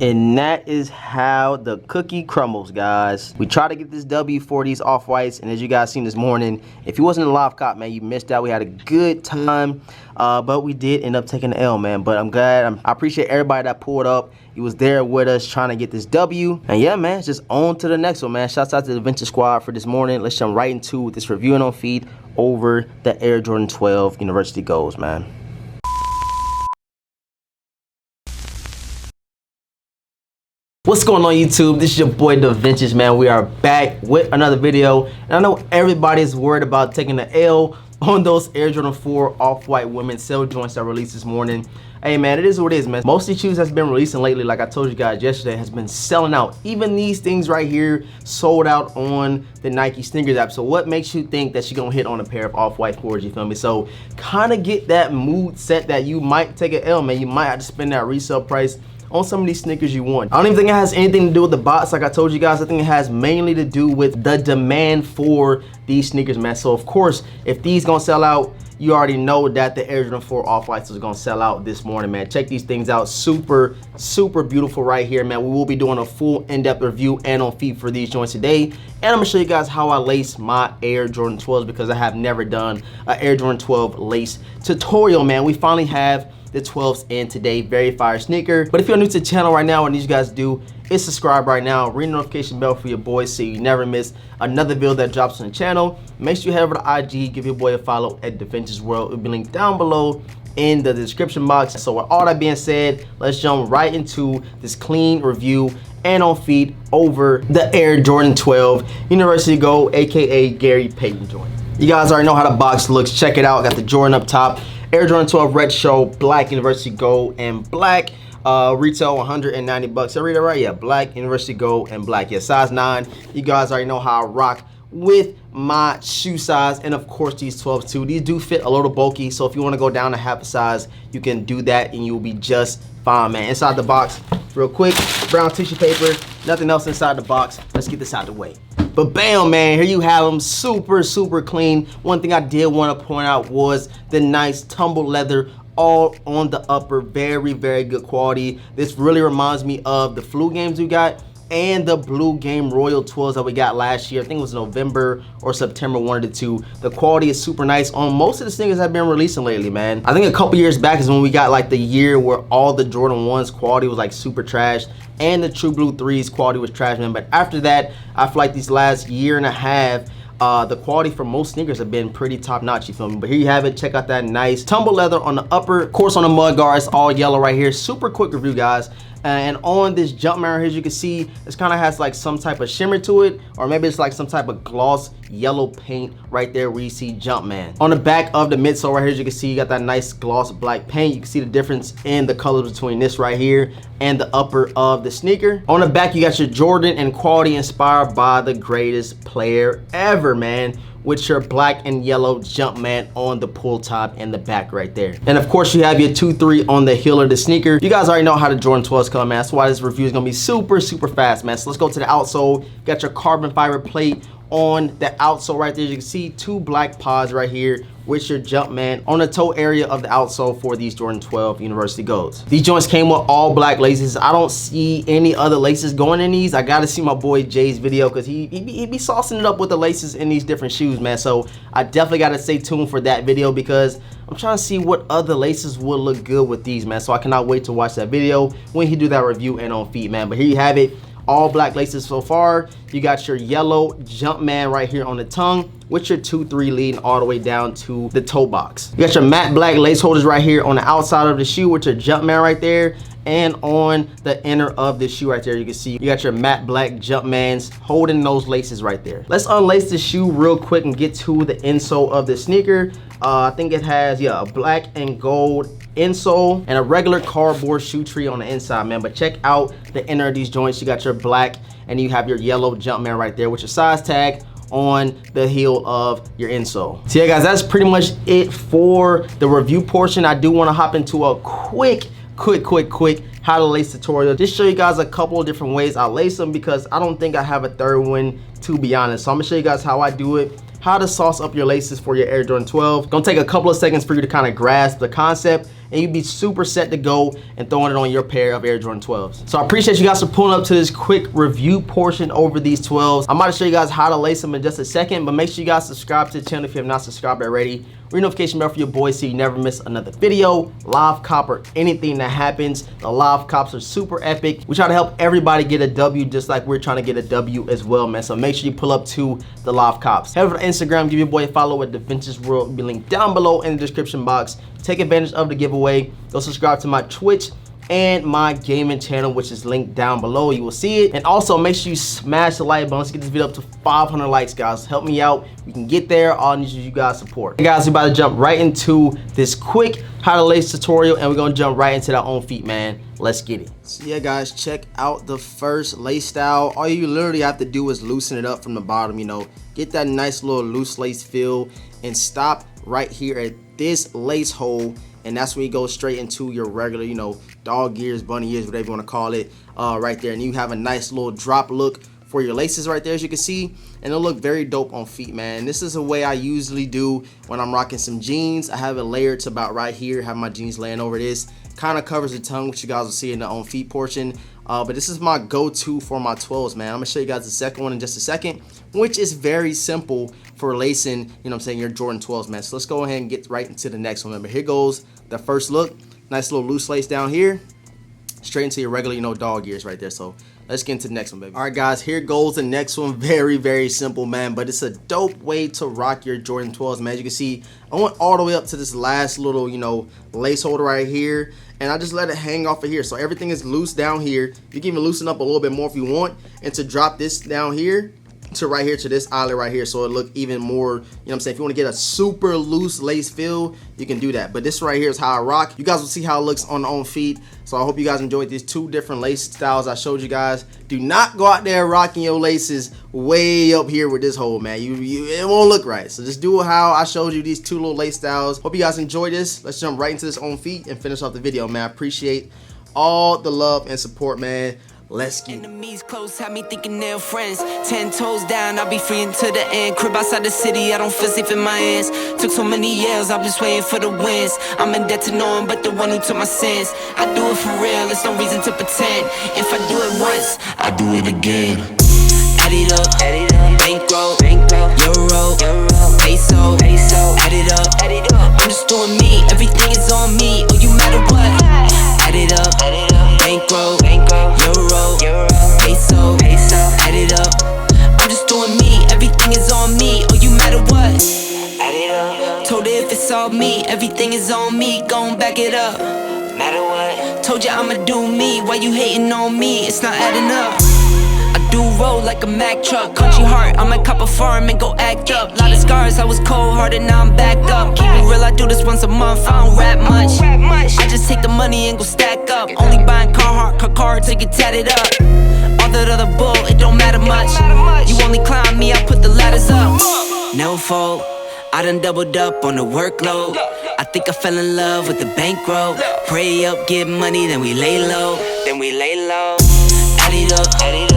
And that is how the cookie crumbles, guys. We try to get this W for these off-whites, and as you guys seen this morning, if you wasn't in the live cop, man, you missed out. We had a good time, but we did end up taking the L, man. But I'm glad. I appreciate everybody that pulled up. He was there with us trying to get this W. And yeah, man, it's just on to the next one, man. Shouts out to the Venture Squad for this morning. Let's jump right into this review and on feed over the Air Jordan 12 University Goals, man. What's going on, YouTube? This is your boy Da Vintage, man. We are back with another video, and I know everybody's worried about taking the L on those Air Jordan 4 off-white women's sale joints that released this morning. Hey man, it is what it is, man. Most of these shoes has been releasing lately, like I told you guys yesterday, has been selling out. Even these things right here sold out on the Nike sneakers app. So what makes you think that you're gonna hit on a pair of off-white 4s, you feel me? So kind of get that mood set that you might take an L, man. You might have to spend that resale price on some of these sneakers you want. I don't even think it has anything to do with the bots, like I told you guys. I think it has mainly to do with the demand for these sneakers, man. So of course, if these gonna sell out, you already know that the Air Jordan 4 off-whites is gonna sell out this morning, man. Check these things out. Super beautiful right here, man. We will be doing a full in-depth review and on feet for these joints today. And I'm gonna show you guys how I lace my Air Jordan 12s, because I have never done an Air Jordan 12 lace tutorial, man. We finally have the 12s in today. Very fire sneaker. But if you're new to the channel right now, what I need you guys to do is subscribe right now, ring the notification bell for your boys so you never miss another video that drops on the channel. Make sure you head over to IG, give your boy a follow at Da Vintage World. It'll be linked down below in the description box. So with all that being said, let's jump right into this clean review and on feed over the Air Jordan 12 University Gold, aka Gary Payton joint. You guys already know how the box looks. Check it out. Got the Jordan up top, Air Jordan 12 Retro, black University Gold and black. Retail 190 bucks. Did I read that right? Yeah, black University Gold and black. Yeah, size 9. You guys already know how I rock with my shoe size, and of course these 12s too. These do fit a little bulky, so if you want to go down a half a size, you can do that and you'll be just fine, man. Inside the box, real quick, brown tissue paper, nothing else inside the box. Let's get this out of the way. But bam, man, here you have them, super clean. One thing I did want to point out was the nice tumble leather all on the upper. Very good quality. This really reminds me of the flu games we got and the Blue Game Royal 12s that we got last year. I think it was November or September, one of the two. The quality is super nice on most of the sneakers I've been releasing lately, man. I think a couple years back is when we got like the year where all the Jordan 1s quality was like super trash and the True Blue 3s quality was trash, man. But after that, I feel like these last year and a half, the quality for most sneakers have been pretty top notch, you feel me? But here you have it. Check out that nice tumble leather on the upper. Of course, on the mud guards, all yellow right here. Super quick review, guys. And on this Jumpman here, as you can see, this kind of has like some type of shimmer to it, or maybe it's like some type of gloss yellow paint right there where you see Jumpman. On the back of the midsole right here, as you can see, you got that nice gloss black paint. You can see the difference in the colors between this right here and the upper of the sneaker. On the back, you got your Jordan and quality inspired by the greatest player ever, man, with your black and yellow Jumpman on the pull top and the back right there. And of course, you have your 2-3 on the heel of the sneaker. You guys already know how the Jordan 12s come, man. That's why this review is gonna be super fast, man. So let's go to the outsole. You got your carbon fiber plate on the outsole right there. As you can see, 2 black pods right here with your Jumpman on the toe area of the outsole for these Jordan 12 University Golds. These joints came with all black laces. I don't see any other laces going in these. I gotta see my boy Jay's video, because he be saucing it up with the laces in these different shoes, man. So I definitely gotta stay tuned for that video, because I'm trying to see what other laces would look good with these, man. So I cannot wait to watch that video when he do that review and on feet, man. But here you have it. All black laces so far. You got your yellow Jumpman right here on the tongue with your 2-3 leading all the way down to the toe box. You got your matte black lace holders right here on the outside of the shoe with your Jumpman right there. And on the inner of the shoe right there, you can see you got your matte black Jumpmans holding those laces right there. Let's unlace the shoe real quick and get to the insole of the sneaker. I think it has, yeah, a black and gold insole and a regular cardboard shoe tree on the inside, man. But check out the inner of these joints. You got your black and you have your yellow Jumpman right there with your size tag on the heel of your insole. So yeah, guys, that's pretty much it for the review portion. I do want to hop into a quick how to lace tutorial. Just show you guys a couple of different ways I lace them, because I don't think I have a third one, to be honest. So I'm gonna show you guys how I do it, how to sauce up your laces for your Air Jordan 12. Gonna take a couple of seconds for you to kind of grasp the concept, and you'd be super set to go and throwing it on your pair of Air Jordan 12s. So I appreciate you guys for pulling up to this quick review portion over these 12s. I'm about to show you guys how to lace them in just a second, but make sure you guys subscribe to the channel if you have not subscribed already. Ring notification bell for your boys so you never miss another video, live cop, or anything that happens. The live cops are super epic. We try to help everybody get a W just like we're trying to get a W as well, man. So make sure you pull up to the live cops. Head over to Instagram, give your boy a follow at The Vintage World. It'll be linked down below in the description box. Take advantage of the giveaway. Go subscribe to my Twitch and my gaming channel, which is linked down below. You will see it. And also make sure you smash the like button. Let's get this video up to 500 likes, guys. Help me out. We can get there. All I need is you guys' support. Hey guys, we're about to jump right into this quick how to lace tutorial, and we're gonna jump right into our own feet, man. Let's get it. So yeah, guys, check out the first lace style. All you literally have to do is loosen it up from the bottom, you know, get that nice little loose lace feel, and stop right here at this lace hole. And that's when you go straight into your regular, you know, dog ears, bunny ears, whatever you want to call it, right there. And you have a nice little drop look for your laces right there, as you can see, and it'll look very dope on feet, man. This is a way I usually do when I'm rocking some jeans. I have it layered to about right here, have my jeans laying over this. Kind of covers the tongue, which you guys will see in the on feet portion. But this is my go-to for my 12s, man. I'm gonna show you guys the second one in just a second, which is very simple for lacing, you know what I'm saying, your Jordan 12s, man. So let's go ahead and get right into the next one. Remember, here goes the first look. Nice little loose lace down here, straight into your regular, you know, dog ears right there. So let's get into the next one, baby. All right, guys, here goes the next one. Very, very simple, man, but it's a dope way to rock your Jordan 12s, man. As you can see, I went all the way up to this last little, you know, lace holder right here, and I just let it hang off of here. So everything is loose down here. You can even loosen up a little bit more if you want, and to drop this down here to right here to this eyelet right here, so it look even more, you know what I'm saying. If you want to get a super loose lace feel, you can do that. But this right here is how I rock. You guys will see how it looks on the own feet. So I hope you guys enjoyed these two different lace styles I showed you guys. Do not go out there rocking your laces way up here with this hole, man. It won't look right. So just do how I showed you these two little lace styles. Hope you guys enjoyed this. Let's jump right into this on feet and finish off the video, man. I appreciate all the love and support, man. Let's get it. Enemies close, have me thinking they're friends. 10 toes down, I'll be free until the end. Crib outside the city, I don't feel safe in my hands. Took so many years, I'm just waiting for the wins. I'm in debt to no one but the one who took my sins. I do it for real, there's no reason to pretend. If I do it once, I do it again. Add it up, bankroll, euro, peso, add it up. I'm just doing me, everything is on me. Oh, you matter what? Add it up, bankroll, euro, peso, add it up. I'm just doing me, everything is on me. Oh, you matter what? Add it up. Told her if it's all me, everything is on me. Gon' back it up. Matter what? Told you I'ma do me. Why you hating on me? It's not adding up. I do roll like a Mack truck. Country heart, I might cop a farm and go act up. Lot of scars, I was cold-hearted, now I'm back up. Keep it real, I do this once a month, I don't rap much. I just take the money and go stack up. Only buying Carhartt, car to get tatted up. All that other bull, it don't matter much. You only climb me, I put the ladders up. No fault, I done doubled up on the workload. I think I fell in love with the bankroll. Pray up, get money, then we lay low. Add it up,